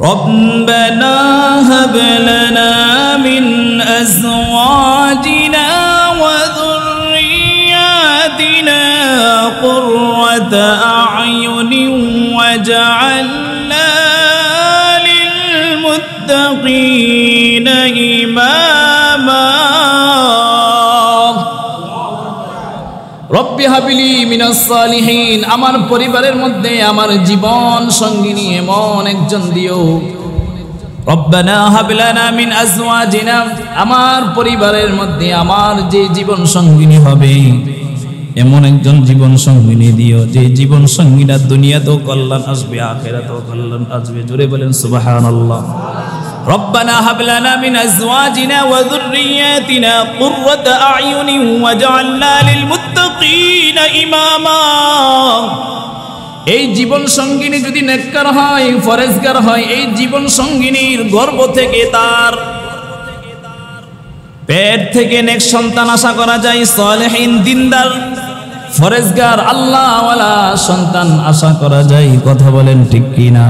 ربنا هب لنا من أزواجنا وذرياتنا قرة أعين واجعلنا للمتقين إماما রব্বি হাবলি মিনাস সালিহিন, আমার পরিবারের মধ্যে আমার জীবন সঙ্গিনী এমন একজন দিও। রব্বানা হাব লানা মিন আজওয়াজিনা, আমার পরিবারের মধ্যে আমার যে জীবন সঙ্গিনী হবে এমন একজন জীবন সঙ্গিনী দিও যে জীবন সঙ্গিনা দুনিয়াতেও কল্যাণ আসবে আখিরাতেও কল্যাণ আসবে। জোরে বলেন সুবহানাল্লাহ। ربنا هب لنا من أزواجنا وذرياتنا قرة أعين واجعلنا للمتقين إماما। এই জীবন সঙ্গিনী যদি নেককার হয়, ফরেজগার হয়, এই জীবন সঙ্গিনীর গর্ভ থেকে তার পেট থেকে নেক সন্তান আশা করা যায়, সালেহিন দিনদার ফরেজগার আল্লাহওয়ালা সন্তান আশা করা যায়। কথা বলেন ঠিক কিনা?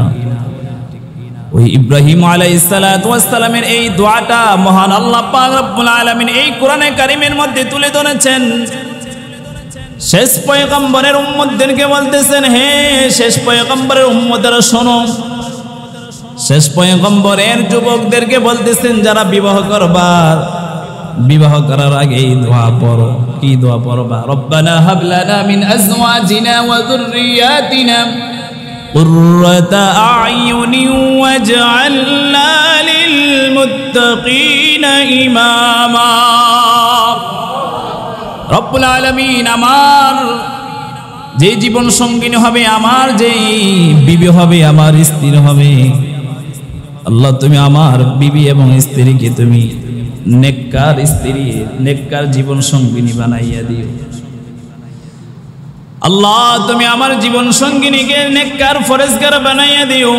ওই ইব্রাহিম আলাইহিস সালাতু ওয়াস সালামের এই দোয়াটা মহান আল্লাহ পাক রব্বুল আলামিন এই কোরআনে কারীমের মধ্যে তুলে ধরেছেন। শেষ পয়গম্বরের উম্মতদেরকে বলতেছেন, হে শেষ পয়গম্বরের উম্মতেরা শোনো। শেষ পয়গম্বরের যুবকদেরকে বলতেছেন, যারা বিবাহ করবা বিবাহ করার আগে এই দোয়া পড়ো। কি দোয়া পড়বা? রব্বানা হাব লানা মিন আজওয়াজিনা ওয়া যুররিয়াতিনা قرة أعين واجعلنا للمتقين إماما। রব্বুল আলামিন আমার যে জীবন সঙ্গিনী হবে, আমার যে বিবি হবে, আমার স্ত্রী হবে, আল্লাহ তুমি আমার বিবি এবং স্ত্রীকে তুমি নেককার স্ত্রী, নেককার জীবন সঙ্গিনী বানাইয়া দিও। আল্লাহ তুমি আমার জীবন সঙ্গিনীকে নেককার ফরেজগার বানাইয়া দিও।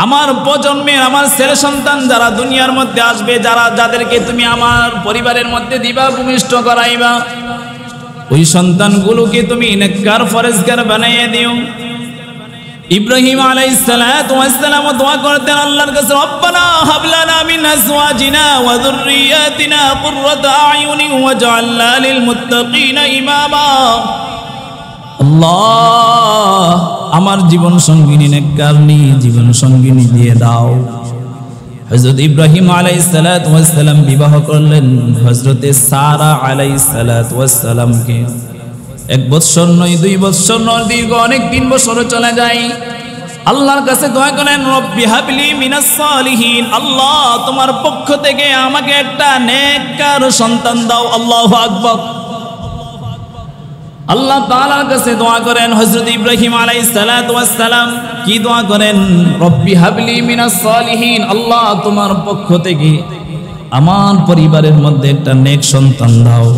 আমার প্রজন্মের আমার ছেলে সন্তান যারা দুনিয়ার মধ্যে আসবে, যাদেরকে তুমি আমার পরিবারের মধ্যে দিবা, ভূমিষ্ঠ করাইবা, ওই সন্তানগুলোকে তুমি নেককার ফরেজগার বানাইয়া দিও। ইব্রাহিম আলাইহিস সালাতু ওয়াস সালাম দোয়া করতেন আল্লাহর কাছে, রব্বানা হাব লানা মিন আজওয়াজিনা ওয়া যুররিয়াতিনা কুররাতা আয়ুনি ওয়াজআলনা লিল মুত্তাকিনা ইমামা। আল্লাহ আমার জীবন সঙ্গিনী নেককারনি জীবন সঙ্গিনী দিয়ে দাও। হযরত ইব্রাহিম আলাইহিস সালাতু ওয়াস সালাম বিবাহ করলেন হযরতে সারা আলাইহিস সালাতু ওয়াস সালামকে। 1 বছর নয়, 2 বছর নয়, দীর্ঘ অনেক 3 বছর চলে যায়। আল্লাহর কাছে দোয়া করেন, রব্বি হাবলি মিনাস সালিহিন, আল্লাহ তোমার পক্ষ থেকে আমাকে একটা নেককার সন্তান দাও। আল্লাহু আকবার। আল্লাহ তাআলার কাছে দোয়া করেন হযরত ইব্রাহিম আলাইহিস সালাতু ওয়াস সালাম। কি দোয়া করেন? রব্বি হাবলি মিনাস সালিহিন, আল্লাহ তোমার পক্ষ থেকে আমার পরিবারের মধ্যে একটা নেক সন্তান দাও।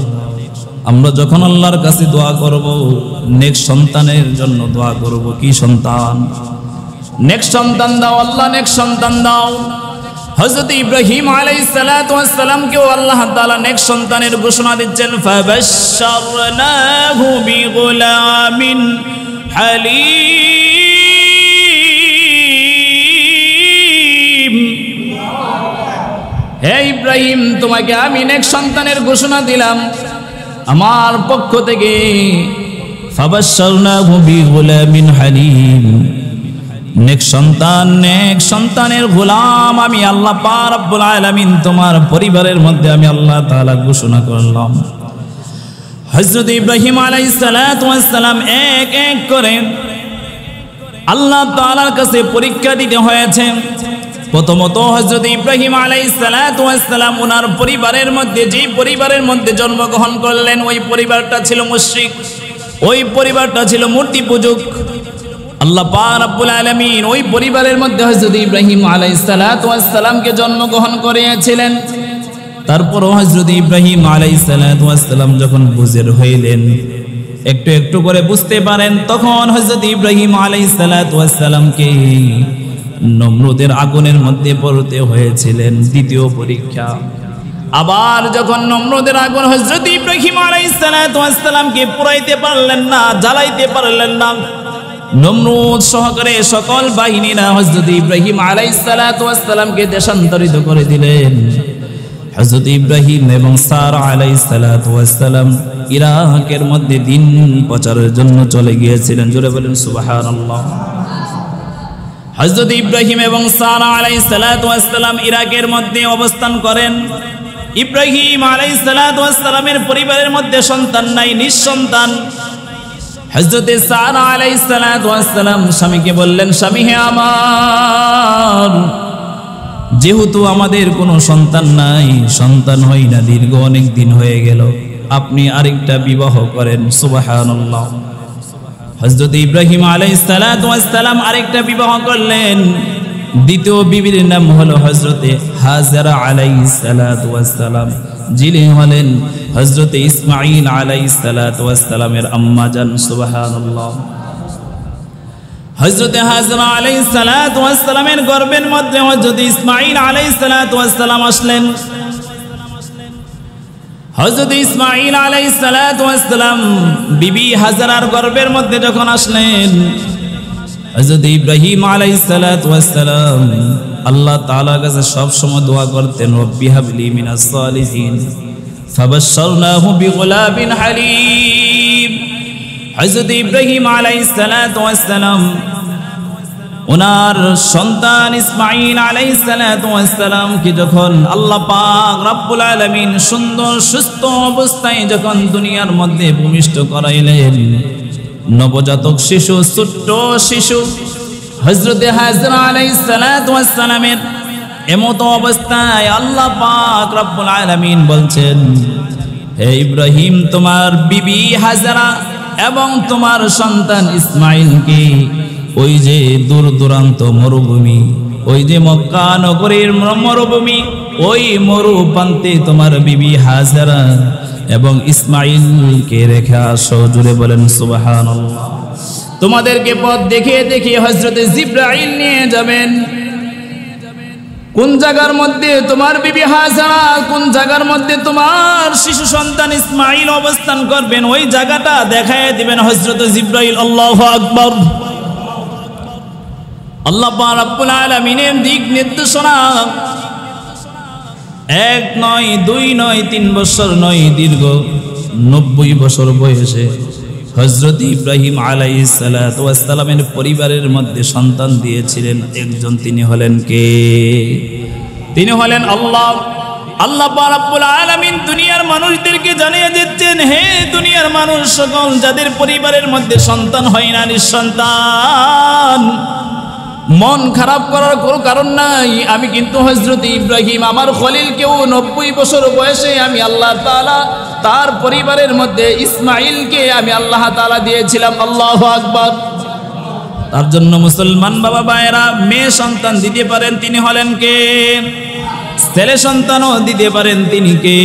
আমরা যখন আল্লাহর কাছে দোয়া করব, নেক সন্তানের জন্য দোয়া করব। কি সন্তান? নেক সন্তান দাও আল্লাহ, নেক সন্তান দাও। হযরত ইব্রাহিম আলাইহিস সালাতু ওয়াস সালামকেও আল্লাহ তাআলা নেক সন্তানের ঘোষণা দিচ্ছেন, ফাবাশশারনাহু বিগুলামিন হালিম। হে ইব্রাহিম, তোমাকে আমি নেক সন্তানের ঘোষণা দিলাম আমার পক্ষ থেকে। ফাবাশশারনাহু বিগুলামিন হালিম, নেক সন্তানের গোলাম আমি আল্লাহ পাক রব্বুল আলামিন তোমার পরিবারের মধ্যে আমি আল্লাহ তাআলা ঘোষণা করলাম। হযরত ইব্রাহিম আলাইহিস সালাতু ওয়াস সালাম এক এক করে আল্লাহ তাআলার কাছে পরীক্ষা দিতে হয়েছে। প্রথমত হযরত ইব্রাহিম আলাইহিস সালাতু ওয়াস সালাম ওনার পরিবারের মধ্যে, যে পরিবারের মধ্যে জন্মগ্রহণ করলেন, ওই পরিবারটা ছিল মুশরিক, ওই পরিবারটা ছিল মূর্তি পূজক। আল্লাহ পাক রব্বুল আলামিন ওই পরিবারের মধ্যে হযরত ইব্রাহিম আলাইহিস সালাতু ওয়াস সালামকে জন্মগ্রহণ করিয়েছিলেন। তারপরও হযরত ইব্রাহিম আলাইহিস সালাতু ওয়াস সালাম যখন বুঝের হইলেন, একটু একটু করে বুঝতে পারেন, তখন হযরত ইব্রাহিম আলাইহিস সালাতু ওয়াস সালামকে নমরুদের আগুনের মধ্যে পড়তে হয়েছিলেন। দ্বিতীয় পরীক্ষা। আবার যখন নমরুদের আগুন হযরত ইব্রাহিম আলাইহিস সালাতু ওয়াস সালামকে পুরাইতে পারলেন না, জ্বালাইতে পারলেন না, নমরুদ সহকারে সকল বাহিনীরা হযরত ইব্রাহিম আলাইহিস সালাতু ওয়াস সালামকে দেশান্তরিত করে দিলেন। হযরত ইব্রাহিম এবং সারা আলাইহিস সালাতু ওয়াস সালাম ইরাকের মধ্যে দিন প্রচারের জন্য চলে গিয়েছিলেন। জোরে বলেন সুবহানাল্লাহ। হযরত ইব্রাহিম এবং সারা আলাইহিস সালাতু ওয়াস সালাম ইরাকের মধ্যে অবস্থান করেন। ইব্রাহিম আলাইহিস সালাতু ওয়াস সালামের পরিবারের মধ্যে সন্তান নাই, নিঃসন্তান। হযরত সারা আলাইহিস সালাতু ওয়াস সালাম স্বামীকে বললেন, স্বামী হে আমার, যেহেতু আমাদের কোনো সন্তান নাই, সন্তান হয় না, দীর্ঘ অনেক দিন হয়ে গেল, আপনি আরেকটা বিবাহ করেন। সুবহানাল্লাহ। হযরত ইব্রাহিম আলাইহিস সালাতু ওয়াস সালাম আরেকটা বিবাহ করলেন। দ্বিতীয় বিবির নাম হলো হযরতে হাজরা আলাইহিস সালাতু ওয়াস সালাম, যিনি হলেন হযরতে ইসমাঈল আলাইহিস সালাতু ওয়াস সালামের আম্মা জান। সুবহানাল্লাহ। হযরতে হাজরা আলাইহিস সালাতু ওয়াস সালামের গর্ভের মধ্যে হযরত ইসমাঈল আলাইহিস সালাতু ওয়াস সালাম আসলেন। হযরত ইসমাঈল আলাইহিস সালাতু ওয়াস সালাম বিবি হাজরার গর্ভের মধ্যে যখন আসলেন, হযরত ইব্রাহিম আলাইহিস সালাতু ওয়াস সালাম আল্লাহ তাআলার কাছে সব সময় দোয়া করতেন, রব্বি হাবলি মিনাস সালিহিন, ফাবাশশারনাহু বিগুলাবিন হালিম। হযরত ইব্রাহিম আলাইহিস সালাতু ওয়াস সালাম ওনার সন্তান ইসমাঈল আলাইহিস সালাতু ওয়াস সালামকে যখন আল্লাহ পাক রব্বুল আলামিন সুন্দর সুস্থ অবস্থায় যখন দুনিয়ার মধ্যে ভূমিষ্ঠ করাইলেন, নবজাতক শিশু, ছোট্ট শিশু হযরতে হাজরা আলাইহিস সালাতু ওয়াস সালামের এমত অবস্থায় আল্লাহ পাক রব্বুল আলামিন বলছেন, হে ইব্রাহিম, তোমার বিবি হাজরা এবং তোমার সন্তান ইসমাঈলকে ওই যে দূর দূরান্ত মরুভূমি, ওই যে মক্কা নগরীর মরুভূমি, ওই মরুপ্রান্তে তোমার বিবি হাজরা এবং ইসমাঈলকে রেখে আসো। জুড়ে বলেন সুবহানাল্লাহ। তোমাদেরকে পথ দেখিয়ে দেখিয়ে হযরতে জিবরাইল নিয়ে যাবেন। কোন জায়গার মধ্যে তোমার বিবি হাজরা, কোন জায়গার মধ্যে তোমার শিশু সন্তান ইসমাঈল অবস্থান করবেন, ওই জায়গাটা দেখায় দিবেন হযরতে জিবরাইল। আল্লাহু আকবার। আল্লাহ পাক রব্বুল আলামিনের দিক নির্দেশনা 1 নয়, 2 নয়, 3 বছর নয়, দীর্ঘ 90 বছর বয়সে হযরত ইব্রাহিম আলাইহিস সালাতু ওয়াস সালামের পরিবারের মধ্যে সন্তান দিয়েছিলেন একজন। তিনি হলেন কে? তিনি হলেন আল্লাহ। আল্লাহ পাক রব্বুল আলামিন দুনিয়ার মানুষদেরকে জানিয়ে দিচ্ছেন, হে দুনিয়ার মানুষ সকল, যাদের পরিবারের মধ্যে সন্তান হয় না, নিঃসন্তান, মন খারাপ করার কোনো কারণ নাই। আমি কিন্তু হযরত ইব্রাহিম আমার খলিলকেও 90 বছর বয়সে আমি আল্লাহ তাআলা তার পরিবারের মধ্যে ইসমাঈলকে আমি আল্লাহ তাআলা দিয়েছিলাম। আল্লাহু আকবার। তার জন্য মুসলমান বাবা ভাইয়েরা, মেয়ে সন্তান দিতে পারেন, তিনি হলেন কে? ছেলে সন্তানও দিতে পারেন, তিনি কে?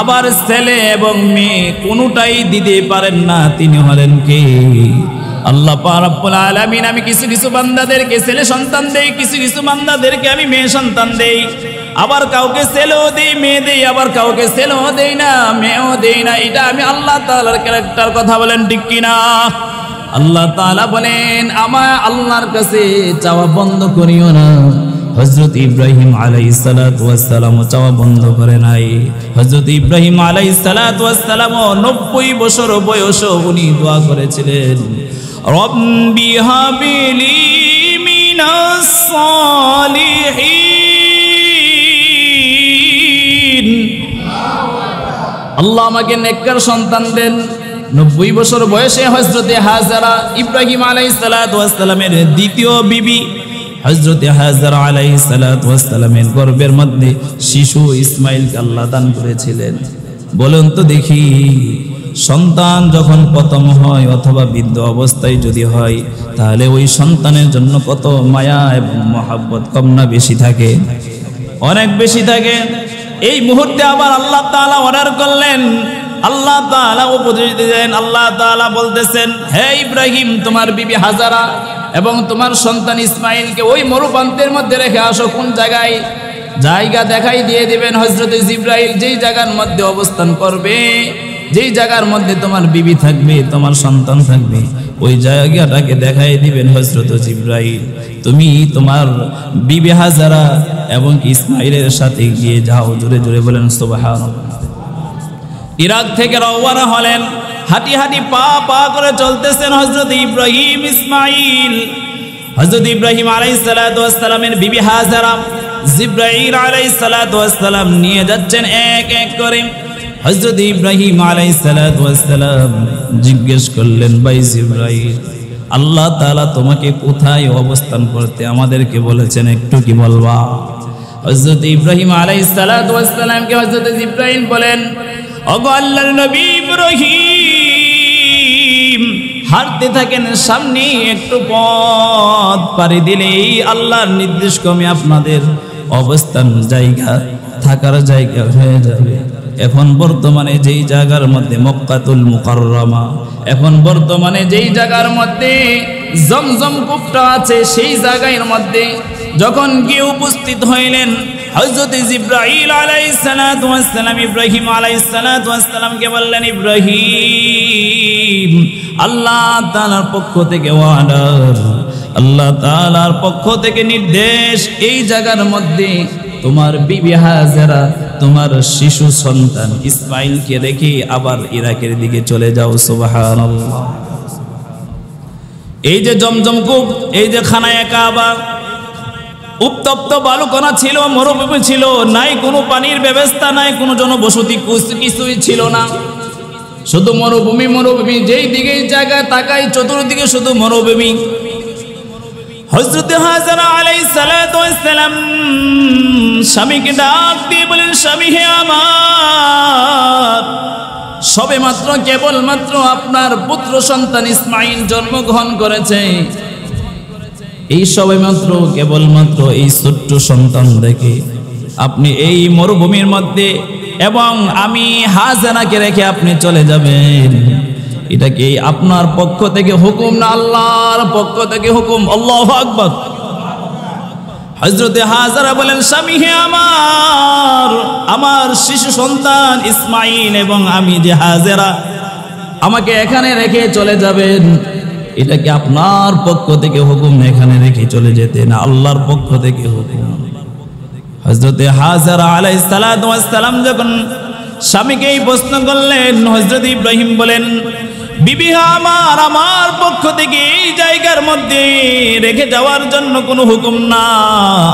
আবার ছেলে এবং মেয়ে কোনোটাই দিতে পারেন না, তিনি হলেন কে? আল্লাহ পাক রব্বুল আলামিন। আমি কিছু কিছু বান্দাদেরকে ছেলে সন্তান দেই, কিছু কিছু বান্দাদেরকে আমি মেয়ে সন্তান দেই, আবার কাউকে ছেলেও দেই, মেয়ে দেই, আবার কাউকে ছেলেও দেই না, মেয়েও দেই না। এটা আমি আল্লাহ তাআলার ক্যারেক্টার। কথা বলেন ঠিক কিনা? আল্লাহ তাআলা বলেন, আমার আল্লাহর কাছে চাওয়া বন্ধ করিও না। হযরত ইব্রাহিম আলাইহিস সালাতু ওয়াস সালাম চাওয়া বন্ধ করে নাই। হযরত ইব্রাহিম আলাইহিস সালাতু ওয়াস সালাম 90 বছর বয়সে উনি দোয়া করেছিলেন, রব্বি হাবলি মিনাস সালিহিন। আল্লাহ আমাকে নেককার সন্তান দেন। 90 বছর বয়সে হযরতে হাজরা ইব্রাহিম আলাইহিস সালাতু ওয়াস সালামের দ্বিতীয় বিবি হযরতে হাজরা আলাইহিস সালাতু ওয়াস সালামের গর্ভের মধ্যে শিশু ইসমাঈলকে আল্লাহ দান করেছিলেন। বলুন তো দেখি, সন্তান যখন প্রথম হয় অথবা বৃদ্ধ অবস্থায় যদি হয়, তাহলে ওই সন্তানের জন্য কত মায়া এবং মহব্বত কম না বেশি থাকে? অনেক বেশি থাকে। এই মুহূর্তে আবার আল্লাহ তাআলা অর্ডার করলেন, আল্লাহ তাআলা উপদেশ দিলেন, আল্লাহ তাআলা বলতেছেন, হে ইব্রাহিম, তোমার বিবি হাজরা এবং তোমার সন্তান ইসমাঈলকে ওই মরুপ্রান্তের মধ্যে রেখে আসো। কোন জায়গায়? জায়গা দেখাই দিয়ে দিবেন হযরতে জিবরাইল। যেই জায়গার মধ্যে অবস্থান করবে, যেই জায়গার মধ্যে তোমার বিবি থাকবে, তোমার সন্তান থাকবে, ওই জায়গাটাকে দেখাই দিবেন হযরত জিবরাইল। তুমি তোমার বিবি হাজারা এবং ইসমাইলের সাথে গিয়ে যাও। জোরে জোরে বলেন সুবহানাল্লাহ। ইরাক থেকে রওনা হলেন, হাঁটি হাঁটি পা পা করে চলতেছেন হযরত ইব্রাহিম ইসমাইল। হযরত ইব্রাহিম আলাইহিস সালাতু ওয়াস সালামের বিবি হাজারা জিবরাইল আলাইহিস সালাতু ওয়াস সালাম নিয়ে যাচ্ছেন এক এক করে। হযরত ইব্রাহিম আলাইহিস সালাতু ওয়াস সালাম জিজ্ঞেস করলেন, ভাই জিবরাইল, আল্লাহ তাআলা তোমাকে কোথায় অবস্থান করতে আমাদেরকে বলেছেন, একটু কি বলবা? হযরত ইব্রাহিম আলাইহিস সালাতু ওয়াস সালামকে হযরত জিবরাইল বলেন, ওগো আল্লাহর নবী ইব্রাহিম, হাঁটতে থাকেন, সামনে একটু পথ পাড়ি দিলেই আল্লাহর নির্দেশ ক্রমে আপনাদের অবস্থান জায়গা, থাকার জায়গা হয়ে যাবে। এখন বর্তমানে যেই জায়গার মধ্যে মক্কাতুল মুকাররমা, এখন বর্তমানে যেই জায়গার মধ্যে জমজম কূপটা আছে, সেই জায়গার মধ্যে যখন গিয়ে উপস্থিত হইলেন হযরত জিবরাইল আলাইহিস সালাতু ওয়াস সালাম ইব্রাহিম আলাইহিস সালাতু ওয়াস সালামকে বললেন, ইব্রাহিম, আল্লাহ তাআলার পক্ষ থেকে অর্ডার, আল্লাহ তাআলার পক্ষ থেকে নির্দেশ, এই জায়গার মধ্যে তোমার বিবি হাজেরা, তোমার শিশু সন্তান ইসমাইলকে রেখে আবার ইরাকের দিকে চলে যাও। সুবহানাল্লাহ। এই যে জমজম কূপ, এই যে খানায়ে কাবা, উত্তপ্ত বালুকণা ছিল, মরুভূমি ছিল, নাই কোনো পানির ব্যবস্থা, নাই কোনো জনবসতি, কিছুই ছিল না, শুধু মরুভূমি মরুভূমি। যেই দিকে জায়গা তাকাই চতুর্দিকে শুধু মরুভূমি। হযরত হাজারা আলাইহিস সালাতু ওয়াস সালাম স্বামীকে ডাক দিয়ে বলেন, স্বামী হে আমার, সবে মাত্র কেবলমাত্র আপনার পুত্র সন্তান ইসমাইল জন্মগ্রহণ করেছে। এই সবে মাত্র কেবলমাত্র এই ছোট্ট সন্তান দেখে আপনি এই মরুভূমির মধ্যে এবং আমি হাজারাকে রেখে আপনি চলে যাবেন, এটা কি আপনার পক্ষ থেকে হুকুম না আল্লাহর পক্ষ থেকে হুকুম? আল্লাহু আকবার। হযরত হাজারা বলেন, স্বামী হে আমার, আমার শিশু সন্তান ইসমাইল এবং আমি যে হাজারা, আমাকে এখানে রেখে চলে যাবেন, এটা কি আপনার পক্ষ থেকে হুকুম এখানে রেখে চলে যেতে, না আল্লাহর পক্ষ থেকে হুকুম? হযরত হাজারা আলাইহিস সালাতু ওয়াস সালাম যখন স্বামীকে এই প্রশ্ন করলেন, হযরত ইব্রাহিম বলেন, বিবি আমার, আমার পক্ষ থেকে এই জায়গার মধ্যে রেখে যাওয়ার জন্য কোনো হুকুম না।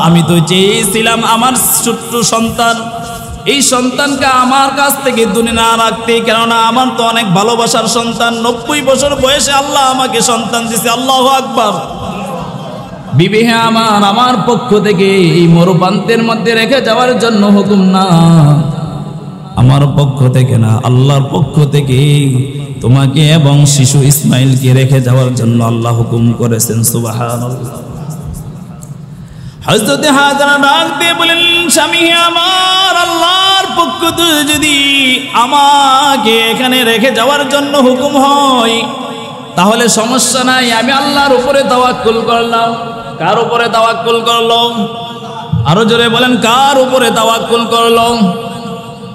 আমি তো চেয়েছিলাম আমার ছোট্ট সন্তান, এই সন্তানকে আমার কাছ থেকে দূরে না রাখতে, কেননা আমার তো অনেক ভালোবাসার সন্তান, 90 বছর বয়সে আল্লাহ আমাকে সন্তান দিয়েছে। আল্লাহু আকবার। বিবি হে আমার, আমার পক্ষ থেকে এই মরুপ্রান্তের মধ্যে রেখে যাওয়ার জন্য হুকুম না, আমার পক্ষ থেকে না, আল্লাহর পক্ষ থেকে তোমাকে এবং শিশু ইসমাইলকে রেখে যাওয়ার জন্য আল্লাহ হুকুম করেছেন। সুবহানাল্লাহ। হযরত হাজারা ডাক দিয়ে বলেন, স্বামী আমার, আল্লাহর পক্ষ থেকে যদি আমাকে এখানে রেখে যাওয়ার জন্য হুকুম হয় তাহলে সমস্যা নাই, আমি আল্লাহর উপরে তাওয়াক্কুল করলাম। কার উপরে তাওয়াক্কুল করলো? আরো জোরে বলেন, কার উপরে তাওয়াক্কুল করলো?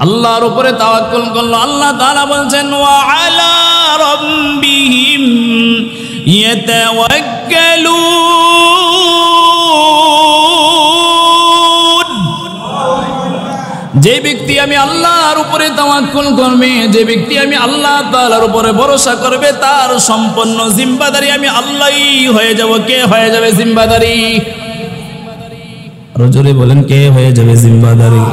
আল্লাহর উপরে তাওয়াক্কুল করলো। আল্লাহ তাআলা বলছেন, ওয়া আলা রাব্বিহিম ইয়াতাওয়াক্কালুন। যে ব্যক্তি আমি আল্লাহর উপরে তাওয়াক্কুল করবে, যে ব্যক্তি আমি আল্লাহ তাআলার উপরে ভরসা করবে, তার সম্পূর্ণ জিম্মাদারি আমি আল্লাহই হয়ে যাব। কে হয়ে যাবে জিম্মাদারি? আরো জোরে বলেন, কে হয়ে যাবে জিম্মাদারি?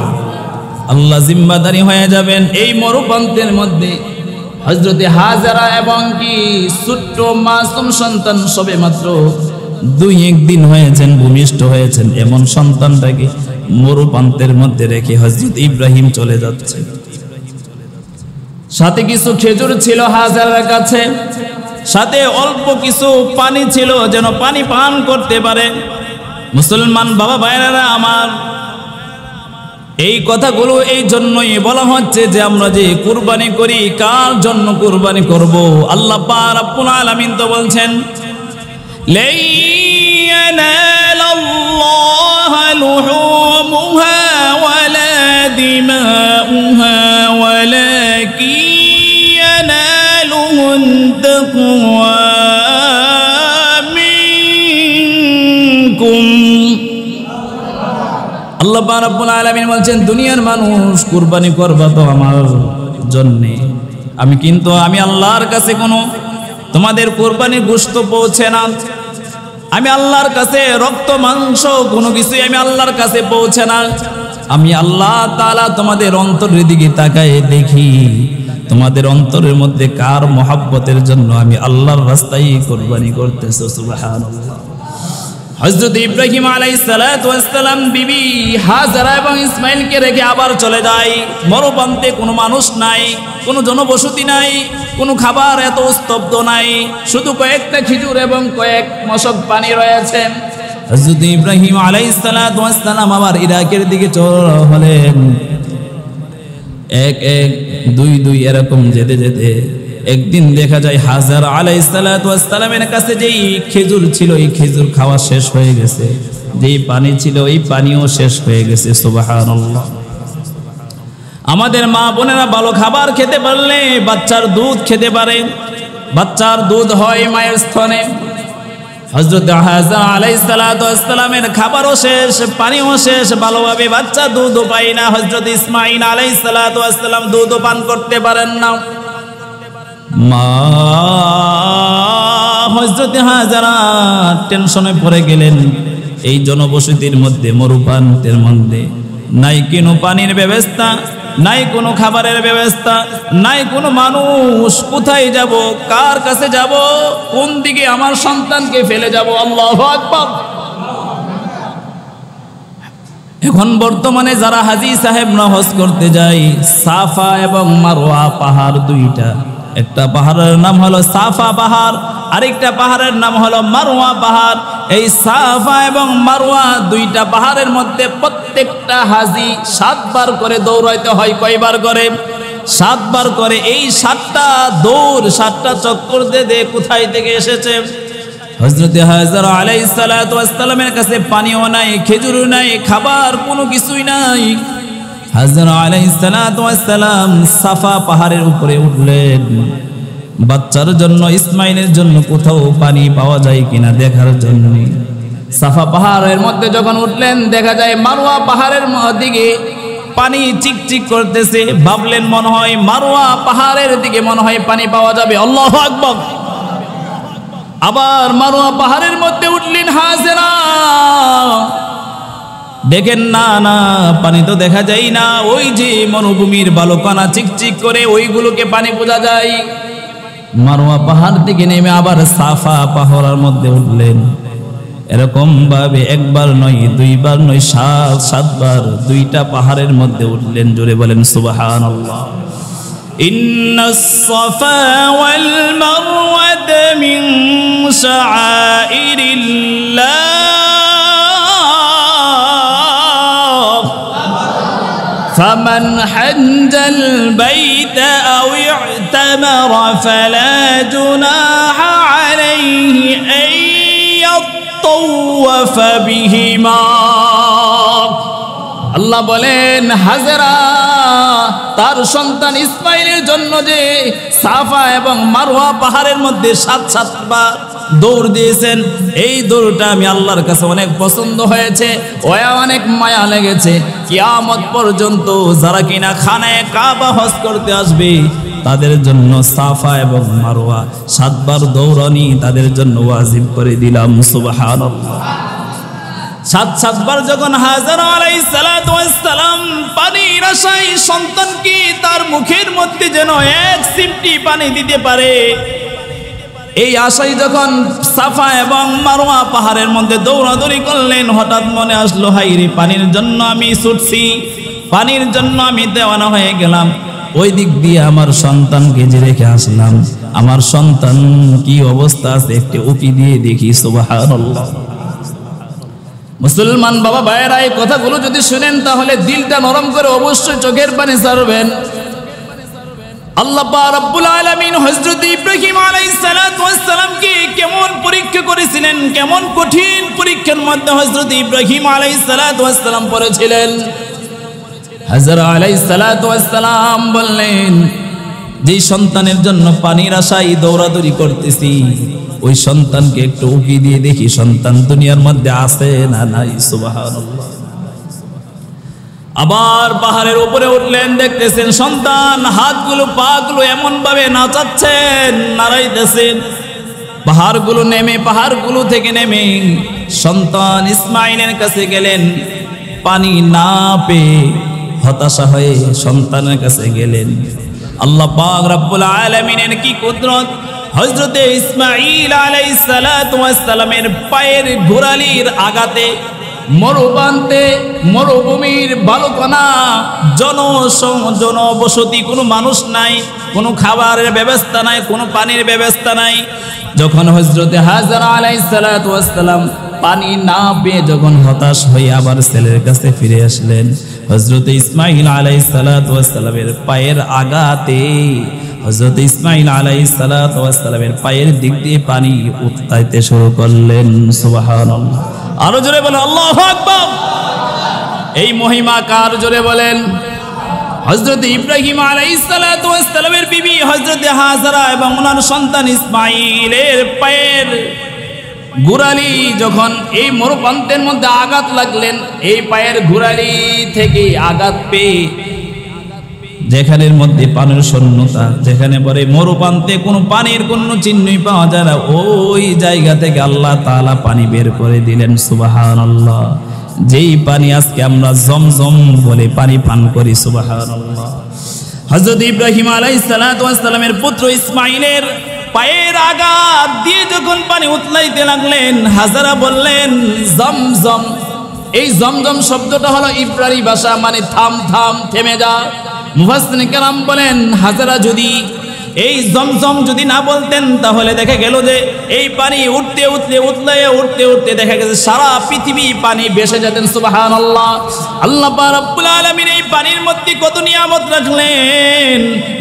আল্লাহ জিম্মাদারি হয়ে যাবেন। এই মরুপ্রান্তের মধ্যে হযরত হাজারা এবং কি ছোট্ট মাসুম সন্তান সবে মাত্র 2-1 দিন হয়েছেন, ভূমিষ্ঠ হয়েছেন, এমন সন্তানটাকে মরুপ্রান্তের মধ্যে রেখে হযরত ইব্রাহিম চলে যাচ্ছে। সাথে কিছু খেজুর ছিল হাজারার কাছে, সাথে অল্প কিছু পানি ছিল যেন পানি পান করতে পারে। মুসলমান বাবা ভাইরা আমার, এই কথাগুলো এই জন্যই বলা হচ্ছে যে আমরা যে কুরবানি করি, কার জন্য কুরবানি করব? আল্লাহ পাক রব্বুল আলামিন তো বলছেন, লা ইয়ানালাল্লাহু লুহুমুহা ওয়ালা দিমাউহা ওয়ালাকিন ইয়ানালুহুন তাকওয়া আল্লাহ পাক রব্বুল আলামিন বলছেন দুনিয়ার মানুষ কুরবানি করবা তো আমার জন্য, কিন্তু আমি আল্লাহর কাছে কোনো তোমাদের কুরবানির গোশত পৌঁছে না, আমি আল্লাহর কাছে রক্ত মাংস কোনো কিছুই আমি আল্লাহর কাছে পৌঁছে না। আমি আল্লাহ তাআলা তোমাদের অন্তরের দিকে তাকায় দেখি তোমাদের অন্তরের মধ্যে কার মহব্বতের জন্য আমি আল্লাহর রাস্তায় কুরবানি করতেছো। সুবহানাল্লাহ। হযরত ইব্রাহিম আলাইহিস সালাতু ওয়াস সালাম বিবি হাজারা এবং ইসমাইলকে রেখে আবার চলে যায়। মরুপ্রান্তে কোনো মানুষ নাই, কোনো জনবসতি নাই, কোনো খাবার এত স্তব্ধ নাই, শুধু কয়েকটা খেজুর এবং কয়েক মশক পানি রয়েছে। হযরত ইব্রাহিম আলাইহিস সালাতু ওয়াস সালাম আবার ইরাকের দিকে চলে হলেন। এক এক দুই দুই এরকম যেতে যেতে একদিন দেখা যায় হাজার আলাইহিস সালাতু ওয়াস সালামের কাছে যেই খেজুর ছিল এই খেজুর খাওয়া শেষ হয়ে গেছে, যেই পানি ছিল এই পানিও শেষ হয়ে গেছে। সুবহানাল্লাহ। আমাদের মা বোনেরা ভালো খাবার খেতে পারলে বাচ্চার দুধ খেতে পারে, বাচ্চার দুধ হয় মায়ের স্তনে। হযরত হাজার আলাইহিস সালাতু ওয়াস সালামের খাবারও শেষ, পানিও শেষ, ভালোভাবে বাচ্চা দুধও পায় না। হযরত ইসমাঈল আলাইহিস সালাতু ওয়াস সালাম দুধও পান করতে পারেন না। মা হযরত হাজারা টেনশনে পড়ে গেলেন। এই জনবসতির মধ্যে মরুপ্রান্তের মধ্যে নাই কোনো পানির ব্যবস্থা, নাই কোনো খাবারের ব্যবস্থা, নাই কোনো মানুষ। কোথায় যাব, কার কাছে যাব, কোন দিকে আমার সন্তানকে ফেলে যাব? আল্লাহু আকবার। এখন বর্তমানে যারা হাজী সাহেবরা হজ করতে যায়, সাফা এবং মারওয়া পাহাড় দুইটা, একটা পাহাড়ের নাম হলো সাফা পাহাড়, আরেকটা পাহাড়ের নাম হলো মারওয়া পাহাড়। এই সাফা এবং মারওয়া দুইটা পাহাড়ের মধ্যে প্রত্যেকটা হাজী 7 বার করে দৌড়াইতে হয়। কয়বার করে? 7 বার করে। এই 7টা দৌড়, 7টা চক্কর দিয়ে কোথায় থেকে এসেছে? হযরত হাজার আলাইহিস সালাতু ওয়াস সালামের কাছে পানিও নাই, খেজুরও নাই, খাবার কোনো কিছুই নাই। হাজার আলাইহিস সালাতু ওয়াস সালাম সাফা পাহাড়ের উপরে উঠলেন বাচ্চার জন্য, ইসমাইলের জন্য কোথাও পানি পাওয়া যায় কিনা দেখার জন্য। সাফা পাহাড়ের মধ্যে যখন উঠলেন দেখা যায় মারওয়া পাহাড়ের দিকে পানি চিকচিক করতেছে। ভাবলেন মনে হয় মারওয়া পাহাড়ের দিকে মনে হয় পানি পাওয়া যাবে। আল্লাহু আকবার। আবার মারওয়া পাহাড়ের মধ্যে উঠলেন হাজেরা, দেখেন না না পানি তো দেখা যায় না, ওই যে মরুভূমির বালুকণা চিকচিক করে ওইগুলোকে পানি বোঝা যায়। মারওয়া পাহাড় থেকে নেমে আবার সাফা পাহাড়ের মধ্যে উঠলেন। এরকম ভাবে একবার নয়, দুইবার নয়, 7 বার দুইটা পাহাড়ের মধ্যে উঠলেন। জোরে বলেন সুবহানাল্লাহ। ইন্নাস সাফা ওয়াল মারওয়াতা মিন শাআইরিল্লাহ ফামান হাজ্জাল বাইতা আও ই'তামারা ফালা জুনাহা আলাইহি আন ইয়াত্তাওয়াফা বিহিমা। আল্লাহ বলেন হাজেরা তার সন্তান ইসমাইলের জন্য যে সাফা এবং মারওয়া পাহাড়ের মধ্যে 7 বার দৌড় দিয়েছেন, এই দৌড়টা আমি আল্লাহর কাছে অনেক পছন্দ হয়েছে, অনেক মায়া লেগেছে। কিয়ামত পর্যন্ত যারা কিনা খানায়ে কাবা হজ করতে আসবে তাদের জন্য সাফা এবং মারওয়া 7 বার দৌড়ানি তাদের জন্য ওয়াজিব করে দিলাম। সুবহানাল্লাহ। 7 বার যখন হাজার আলাইহিস সালাতু ওয়াস সালাম পানির আশায় সন্তানকে তার মুখের মধ্যে যেন 1 সিমটি পানি দিতে পারে, এই আশায় যখন সাফা এবং মারওয়া পাহাড়ের মধ্যে দৌড়াদৌড়ি করলেন, হঠাৎ মনে আসলো হাইরে পানির জন্য আমি ছুটছি, পানির জন্য আমি দেওয়ানা হয়ে গেলাম, ওই দিক দিয়ে আমার সন্তানকে যে রেখে আসলাম, আমার সন্তান কি অবস্থা আছে একটু উকি দিয়ে দেখি। সুবহানাল্লাহ। মুসলমান বাবা ভাইয়েরা এই কথাগুলো যদি শুনেন তাহলে দিলটা নরম করে অবশ্যই চোখের পানি ছাড়বেন। আল্লাহ পাক রব্বুল আলামিন হযরত ইব্রাহিম আলাইহিস সালাতু ওয়াস সালামকে কেমন পরীক্ষা করেছিলেন, কেমন কঠিন পরীক্ষার মধ্যে হযরত ইব্রাহিম আলাইহিস সালাতু ওয়াস সালাম পড়েছিলেন। হাজরা আলাইহিস সালাতু ওয়াস সালাম বললেন, যে সন্তানের জন্য পানির আশায় দৌড়াদৌড়ি করতেছি ওই সন্তানকে একটু উকি দিয়ে দেখি সন্তান দুনিয়ার মধ্যে আছে না নাই। সুবহানাল্লাহ। আবার পাহাড়ের উপরে উঠলেন, দেখতেছেন সন্তান হাতগুলো পাগুলো এমন ভাবে নাচাচ্ছেন, নাড়াইতেছেন। পাহাড়গুলো থেকে নেমে সন্তান ইসমাইলের কাছে গেলেন। পানি না পেয়ে হতাশা হয়ে সন্তানের কাছে গেলেন। আল্লাহ পাক রব্বুল আলামিনের কি কুদরত! হযরতে ইসমাঈল আলাইহিস সালাতু ওয়াস সালামের পায়ের গোড়ালির আঘাতে মরুপ্রান্তে, মরুভূমির বালুকণা, জনবসতি, কোনো মানুষ নাই, কোনো খাবারের ব্যবস্থা নাই, কোনো পানির ব্যবস্থা নাই। যখন হযরতে হাজরা আলাইহিস সালাতু ওয়াস সালাম পানি না পেয়ে যখন হতাশ হয়ে আবার ছেলের কাছে ফিরে আসলেন, হযরতে ইসমাঈল আলাইহিস সালাতু ওয়াস সালামের পায়ের আঘাতে হযরত ইসমাঈল আলাইহিস সালাতু ওয়াস সালামের পায়ের দিক দিয়ে পানি উঠতে শুরু করলেন। সুবহানাল্লাহ! আরো জোরে বলেন আল্লাহু আকবার। এই মহিমা কার? জোরে বলেন। হযরত ইব্রাহিম আলাইহিস সালাতু ওয়াস সালামের বিবি হযরত হাজরা এবং ওনার সন্তান ইসমাঈলের পায়ের গোড়ালি যখন এই মরুপ্রান্তের মধ্যে আঘাত লাগলেন, এই পায়ের গোড়ালি থেকে আঘাত পেয়ে যেখানের মধ্যে পানির শূন্যতা, যেখানে পরে মরুপ্রান্তে কোনো পানির কোনো চিহ্নই পাওয়া যায় না, ওই জায়গা থেকে আল্লাহ তাআলা পানি বের করে দিলেন। সুবহানাল্লাহ! যেই পানি আজকে আমরা জমজম বলে পানি পান করি। সুবহানাল্লাহ! হযরত ইব্রাহিম আলাইহিস সালাতু ওয়াস সালামের পুত্র ইসমাঈলের পায়ের আঘাত দিয়ে যখন পানি উতলাইতে লাগলেন, হাজরা বললেন জমজম। এই জমজম শব্দটা হলো ইব্রানি ভাষা, মানে থাম থাম, থেমে যা। মুফাসসিরিন কেরাম বলেন হাজরা যদি এই জমজম যদি না বলতেন তাহলে দেখা গেল যে এই পানি উঠতে উঠতে দেখা গেছে সারা পৃথিবী পানি ভেসে যেতেন। সুবহানাল্লাহ! আল্লাহ পাক রব্বুল আলামিন এই পানির মধ্যে কত নিয়ামত রাখলেন।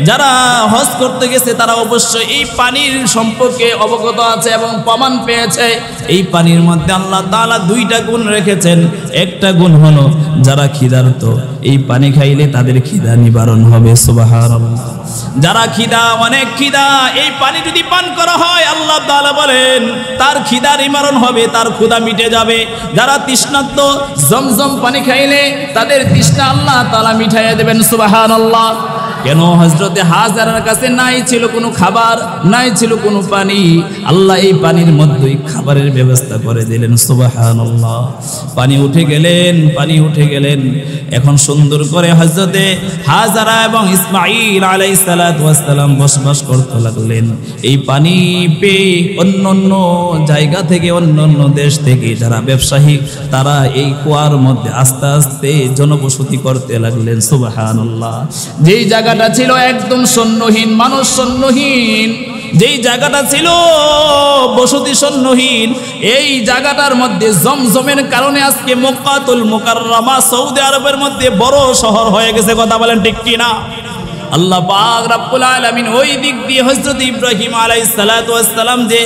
যারা হজ করতে গেছে তারা অবশ্যই এই পানির সম্পর্কে অবগত আছে এবং প্রমাণ পেয়েছে। এই পানির মধ্যে আল্লাহ তাআলা দুইটা গুণ রেখেছেন। একটা গুণ হলো যারা ক্ষুধার্ত এই পানি খাইলে তাদের ক্ষুধা নিবারণ হবে। সুবহানাল্লাহ! যারা অনেক খিদা, এই পানি যদি পান করা হয় আল্লাহ তাআলা বলেন তার খিদা নিবারণ হবে, তার ক্ষুধা মিটে যাবে। যারা তৃষ্ণার্ত জমজম পানি খাইলে তাদের তৃষ্ণা আল্লাহ তাআলা মিটাইয়া দেবেন। সুবহানাল্লাহ! কেন? হযরতে হাজরার কাছে নাই ছিল কোনো খাবার, নাই ছিল কোনো পানি, আল্লাহ এই পানির মধ্যেই খাবারের ব্যবস্থা করে দিলেন। সুবহানাল্লাহ! পানি উঠে গেলেন। এখন সুন্দর করে হযরতে হাজরা এবং ইসমাঈল আলাইহিস সালাতু ওয়াস সালাম বসবাস করতে লাগলেন। এই পানি পেয়ে অন্য জায়গা থেকে, অন্য দেশ থেকে যারা ব্যবসায়ী তারা এই কুয়ার মধ্যে আস্তে আস্তে জনবসতি করতে লাগলেন। সুবহানাল্লাহ! যেই জায়গাটা ছিল একদম শূন্যহীন, মানুষ শূন্যহীন, যেই জায়গাটা ছিল বসতি শূন্যহীন, এই জায়গাটার মধ্যে জমজমের কারণে আজকে মক্কাতুল মুকাররমা সৌদি আরবের মধ্যে বড় শহর হয়ে গেছে। কথা বলেন ঠিক কি না? আল্লাহ পাক রব্বুল আলামিন ওই দিক দিয়ে হযরত ইব্রাহিম আলাইহিস সালাতু ওয়াস সালাম যে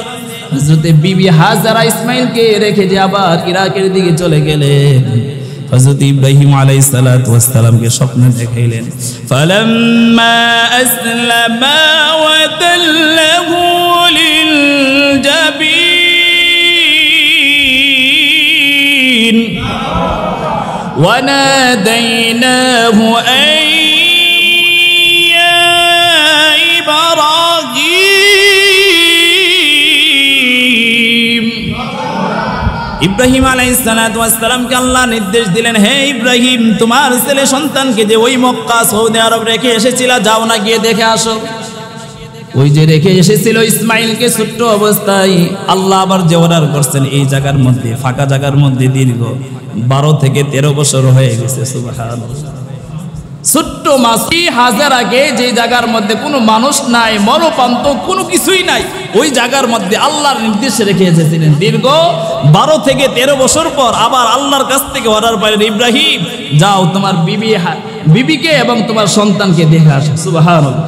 হযরত বিবি হাজরা ইসমাঈলকে রেখে যে আবার ইরাকের দিকে চলে গেলেন, হযরত ইব্রাহিম আলাইহিস সালাতু ওয়াস সালামকে স্বপ্নে দেখাইলেন। ফালাম্মা আসলামা ওয়া তাল্লাহু লিল জাবিন ওয়া নাদাইনাহু আই ইয়া ইব্রাহিম। ইব্রাহিম আলাইহিস সালাতু ওয়াস সালামকে আল্লাহ নির্দেশ দিলেন, হে ইব্রাহিম, তোমার ছেলে সন্তানকে যে ওই মক্কা সৌদি আরব রেখে এসেছিল, যাও না গিয়ে দেখে আসো। ওই যে রেখে এসেছিল ইসমাঈলকে ছোট্ট অবস্থায়, আল্লাহ আবার যে অর্ডার করছেন এই জায়গার মধ্যে, ফাঁকা জায়গার মধ্যে দীর্ঘ 12 থেকে 13 বছর হয়ে গেছে। সুবহানাল্লাহ! ছোট্ট মাসি হাজরাকে যে জায়গার মধ্যে কোনো মানুষ নাই, মরুপ্রান্ত কোনো কিছুই নাই, ওই জায়গার মধ্যে আল্লাহর নির্দেশে রেখে এসেছিলেন। দীর্ঘ 12 থেকে 13 বছর পর আবার আল্লাহর কাছ থেকে অর্ডার পাইলেন, ইব্রাহিম যাও তোমার বিবিকে এবং তোমার সন্তানকে দেখে আসো। সুবহানাল্লাহ!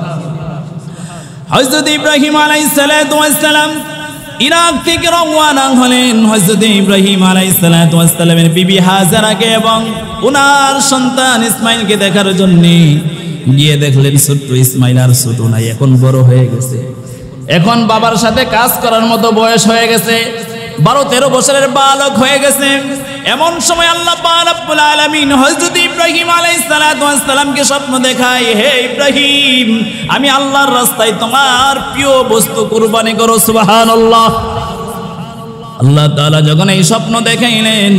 হযরত ইব্রাহিম আলাইহিস সালাতু ওয়াস সালাম ইরাক থেকে রওনা হলেন। হযরত ইব্রাহিম আলাইহিস সালাতু ওয়াস সালামের বিবি হাজরাকে এবং ওনার সন্তান ইসমাঈলকে দেখার জন্য গিয়ে দেখলেন ছোট্ট ইসমাঈল আর ছোট নাই, এখন বড় হয়ে গেছে, এখন বাবার সাথে কাজ করার মতো বয়স হয়ে গেছে, 12-13 বছরের বালক হয়ে গেছে। এমন সময় আল্লাহ পাক রব্বুল আলামিন হযরত ইব্রাহিম আলাইহিস সালাতু ওয়াস সালামকে স্বপ্ন দেখায়, হে ইব্রাহিম, আমি আল্লাহর রাস্তায় তোমার প্রিয় বস্তু কুরবানি করো। সুবহানাল্লাহ। আল্লাহ তাআলা যখন এই স্বপ্ন দেখাইলেন,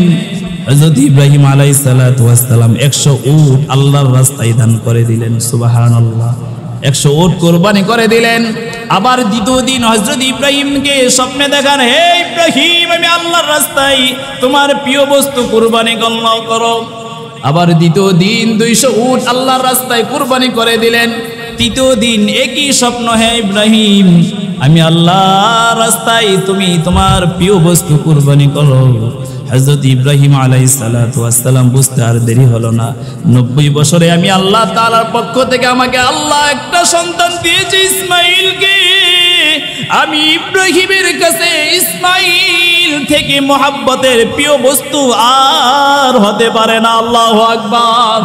হযরত ইব্রাহিম আলাইহিস সালাতু ওয়াস সালাম 100 উট আল্লাহর রাস্তায় দান করে দিলেন। সুবহানাল্লাহ। 100 উট কুরবানি করে দিলেন। আবার দ্বিতীয় দিন হযরত ইব্রাহিমকে স্বপ্নে দেখান, হে ইব্রাহিম, আমি আল্লাহর রাস্তায় তোমার প্রিয় বস্তু কুরবানি করো। আবার দ্বিতীয় দিন 200 উট আল্লাহর রাস্তায় কুরবানি করে দিলেন। তৃতীয় দিন একই স্বপ্ন, হে ইব্রাহিম, আমি আল্লাহর রাস্তায় তুমি তোমার প্রিয় বস্তু কুরবানি করো। হযরত ইব্রাহিম আলাইহিস সালাতু ওয়াস সালাম বুঝতে আর দেরি হলো না, 90 বছরে আমি আল্লাহ তাআলার পক্ষ থেকে আমাকে আল্লাহ একটা সন্তান দিয়েছে, ইসমাঈলকে। আমি ইব্রাহিমের কাছে ইসমাঈল থেকে মোহাব্বতের প্রিয় বস্তু আর হতে পারে না। আল্লাহু আকবার।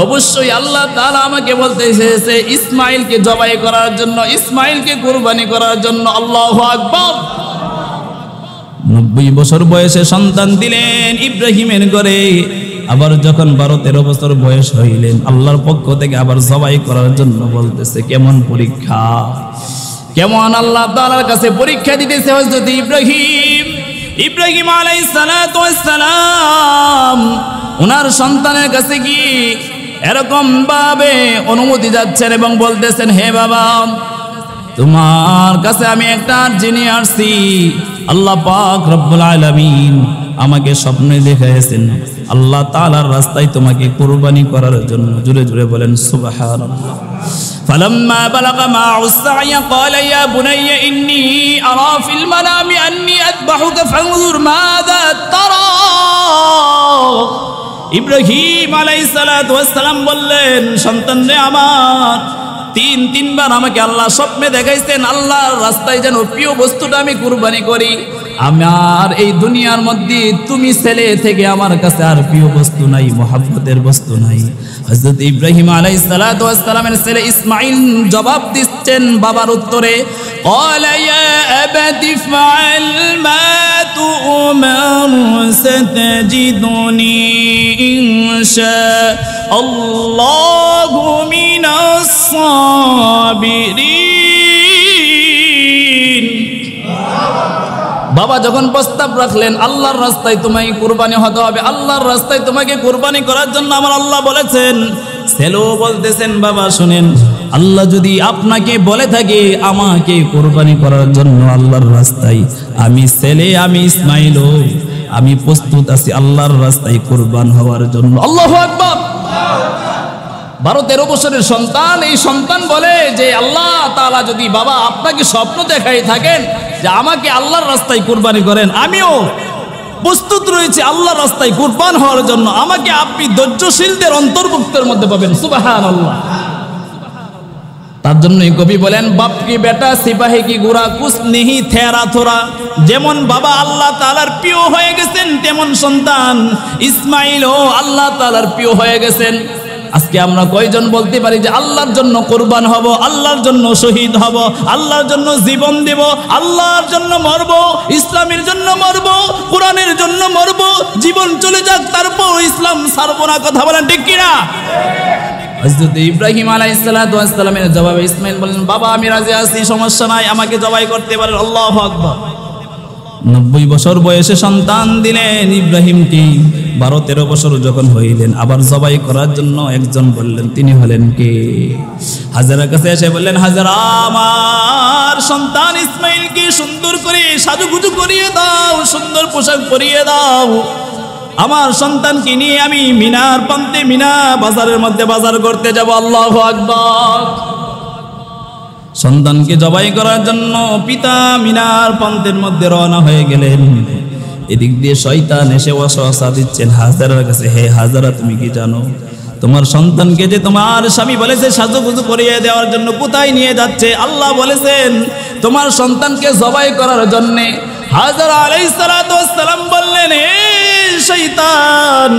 অবশ্যই আল্লাহ তাআলা আমাকে বলতে এসেছে ইসমাঈলকে জবাই করার জন্য, ইসমাঈলকে কুরবানি করার জন্য। আল্লাহু আকবার। 90 বছর বয়সে সন্তান দিলেন ইব্রাহিমের ঘরে। আবার যখন 12-13 বছর বয়স হইলেন, আল্লাহর পক্ষ থেকে আবার জবাই করার জন্য বলতেছে। কেমন পরীক্ষা, কেমন আল্লাহ তাআলার কাছে পরীক্ষা দিতেছে হযরত ইব্রাহিম। ইব্রাহিম আলাইহিস সালাতু ওয়াস সালাম ওনার সন্তানের কাছে কি এরকম ভাবে অনুমতি যাচ্ছেন এবং বলতেছেন, হে বাবা, তোমার কাছে আমি একটা আরজি নিয়ে আসছি। আল্লাহ পাক রব্বুল আলামিন আমাকে স্বপ্নে দেখাইছেন আল্লাহ তাআলার রাস্তায় তোমাকে কুরবানি করার জন্য। জোরে জোরে বলেন সুবহানাল্লাহ। فلما بلغ معه السعي قال يا بني إني أرى في المنام أني أذبحك فانظر ماذا ترى। ইব্রাহিম আলাইহিস সালাতু ওয়াস সালাম বললেন, সন্তান রে আমার, তিনবার আমাকে আল্লাহ স্বপ্নে দেখাইছেন আল্লাহর রাস্তায় যেন প্রিয় বস্তুটা আমি কুরবানি করি। আমার এই দুনিয়ার মধ্যে তুমি ছেলে থেকে আমার কাছে আর প্রিয় বস্তু নাই, মহব্বতের বস্তু নাই। হযরত ইব্রাহিম আলাইহিস সালাতু ওয়াস সালামের ছেলে ইসমাঈল জবাব দিচ্ছেন বাবার উত্তরে, ক্বালা ইয়া আবাতি ফাআল মা তু'মার সাতাজিদুনি ইনশাআল্লাহু মিনাস সাবিরিন। বাবা যখন প্রস্তাব রাখলেন আল্লাহর রাস্তায় তোমাকে কুরবানি হতে হবে, আল্লাহর রাস্তায় তোমাকে কুরবানি করার জন্য আমার আল্লাহ বলেছেন, ছেলেও বলতেছেন, বাবা শুনেন, আল্লাহ যদি আপনাকে বলে থাকে আমাকে কুরবানি করার জন্য আল্লাহর রাস্তায়, আমি ছেলে, আমি ইসমাঈলও আমি প্রস্তুত আছি আল্লাহর রাস্তায় কুরবান হওয়ার জন্য। আল্লাহু আকবার। 12-13 বছরের সন্তান, এই সন্তান বলে যে আল্লাহ তাআলা যদি বাবা আপনাকে স্বপ্ন দেখাই থাকেন যে আমাকে আল্লাহর রাস্তায় কুরবানি করেন, আমিও প্রস্তুত রয়েছে আল্লাহর রাস্তায় কুরবান হওয়ার জন্য, আমাকে আপনি ধৈর্যশীলদের অন্তর্ভুক্তের মধ্যে পাবেন। সুবহানাল্লাহ। তার জন্যই কবি বলেন, বাপ কি বেটা সিপাহী কি গুরা কুছ নেহি থেরা থোরা। যেমন বাবা আল্লাহ তাআলার প্রিয় হয়ে গেছেন, তেমন সন্তান ইসমাঈলও আল্লাহ তাআলার প্রিয় হয়ে গেছেন। আজকে আমরা কয়জন বলতে পারি যে আল্লাহর জন্য কুরবান হব, আল্লাহর জন্য শহীদ হব, আল্লাহর জন্য জীবন দেব, আল্লাহর জন্য মরব, ইসলামের জন্য মরব, কোরআনের জন্য মরব, জীবন চলে যাক তারপর ইসলাম ছাড়বো না। কথা বলেন ঠিক কিনা? হযরত ইব্রাহিম আলাইহিস সালাতু ওয়াস সালামের জবাবে ইসমাঈল বললেন, বাবা আমি রাজি আছি, সমস্যা নাই, আমাকে জবাই করতে পারেন। আল্লাহু আকবার। 90 বছর বয়সে সন্তান দিলেন ইব্রাহিমকে। 12-13 বছর যখন হইলেন আবার জবাই করার জন্য একজন বললেন, তিনি হলেন কে? হাজেরার কাছে এসে বললেন, হাজেরা আমার সন্তান ইসমাঈলকে সুন্দর করে সাজুগুজু করিয়ে দাও, সুন্দর পোশাক পরিয়ে দাও, আমার সন্তানকে নিয়ে আমি মিনার প্রান্তে, মিনা বাজারের মধ্যে বাজার করতে যাব। আল্লাহু আকবার। সন্তানকে জবাই করার জন্য পিতা মিনার প্রান্তের মধ্যে রওনা হয়ে গেলেন। এদিক দিয়ে শয়তান এসে ওয়াসওয়াসা দিচ্ছেন হাজেরার কাছে, হে হাজেরা তুমি কি জানো তোমার সন্তানকে যে তোমার স্বামী বলেছে সাজুগুজু করিয়ে দেওয়ার জন্য কোথায় নিয়ে যাচ্ছে? আল্লাহ বলেছেন তোমার সন্তানকে জবাই করার জন্যে। হাজেরা আলাইহিস সালাতু ওয়াস সালাম বললেন, হে শয়তান,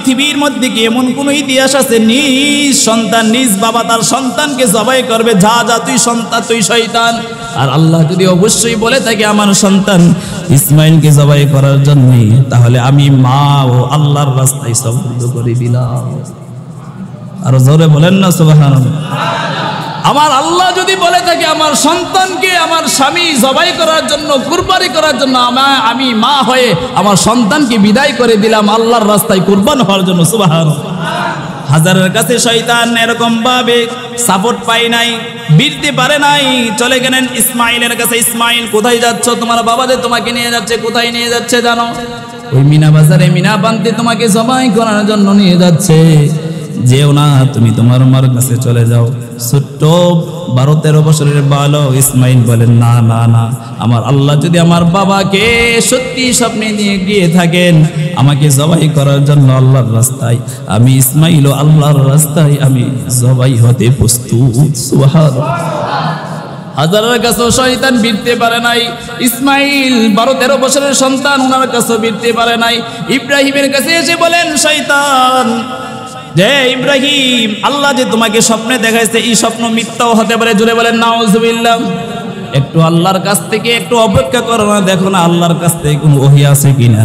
পৃথিবীর মধ্যে কি এমন কোন ইতিহাস আছে নিজ সন্তান নিজ বাবা তার সন্তানকে জবাই করবে, যা যা তুই সন্তান, তুই শয়তান? আর আল্লাহ যদি অবশ্যই বলে থাকে আমার সন্তান ইসমাইলকে জবাই করার জন্য, তাহলে আমি মা ও আল্লাহর রাস্তায় সবুদ্ধ করে দিলাম। আর জোরে বলেন না সুবহানাল্লাহ। আমার আল্লাহ যদি বলে থাকে আমার সন্তানকে আমার স্বামী জবাই করার জন্য, কুরবানি করার জন্য, আমি মা হয়ে আমার সন্তানকে বিদায় করে দিলাম আল্লাহর রাস্তায় কুরবান হওয়ার জন্য। সুবহানাল্লাহ। হাজারের কাছে শয়তান এরকম ভাবে সাপোর্ট পাই নাই, বিরতে পারে নাই, চলে গেলেন ইসমাইলের কাছে। ইসমাইল কোথায় যাচ্ছ? তোমার বাবা যে তোমাকে নিয়ে যাচ্ছে। কোথায় নিয়ে যাচ্ছে জানো? ওই মিনা বাজারে মিনা বানতে তোমাকে জবাই করার জন্য নিয়ে যাচ্ছে। যেও না, তুমি তোমার মার কাছে চলে যাও। ছোট্ট 12-13 বছরের বালক ইসমাইল বলেন না না না, আমার আল্লাহ যদি আমার বাবাকে সত্যি স্বপ্নে নিয়ে গিয়ে থাকেন আমাকে জবাই করার জন্য আল্লাহর রাস্তায়, আমি ইসমাইলও আল্লাহর রাস্তায় আমি জবাই হতে প্রস্তুত। সুবহানাল্লাহ। হাজারের কাছেও শয়তান বিরতে পারে নাই। ইসমাইল 12-13 বছরের সন্তান, ওনার কাছেও বিরতে পারে নাই। ইব্রাহিমের কাছে এসে বলেন শয়তান যে ইব্রাহিম, আল্লাহ যে তোমাকে স্বপ্নে দেখাইছে এই স্বপ্ন মিথ্যাও হতে পারে। জুড়ে বলেন নাউজুবিল্লাহ। একটু আল্লাহর কাছ থেকে একটু অপেক্ষা করো না, দেখো না আল্লাহর কাছ থেকে কোনো ওহী আছে কিনা।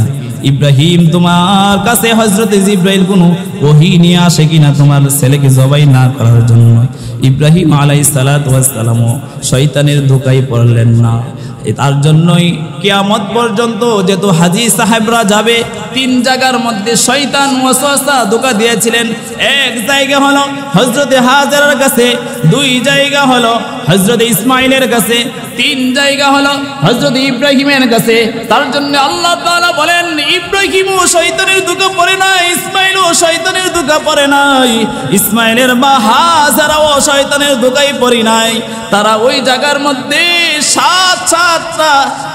ইব্রাহিম, তোমার কাছে হযরতে জিবরাইল কোনো ওহী নিয়ে আসে কিনা তোমার ছেলেকে জবাই না করার জন্য। ইব্রাহিম আলাইহিস সালাতু ওয়াস সালাম শয়তানের ধোঁকায় পড়লেন না। তার জন্যই কিয়ামত পর্যন্ত যেহেতু হাজী সাহেবরা যাবে, 3 জায়গার মধ্যে শয়তান ওয়াসওয়াসা ধোঁকা দিয়েছিলেন। এক জায়গা হলো হযরতে হাজেরার কাছে, 2 জায়গা হলো হযরতে ইসমাইলের কাছে, 3 জায়গা হলো হযরতে ইব্রাহিমের কাছে। তার জন্য আল্লাহ তাআলা বলেন ইব্রাহিমও শয়তানের ধোঁকা পড়ে নাই, ইসমাইলও শয়তানের ধোঁকা পড়ে নাই, ইসমাইলের মা হাজেরাও শয়তানের ধোঁকায় পড়ে নাই। তারা ওই জায়গার মধ্যে 7টা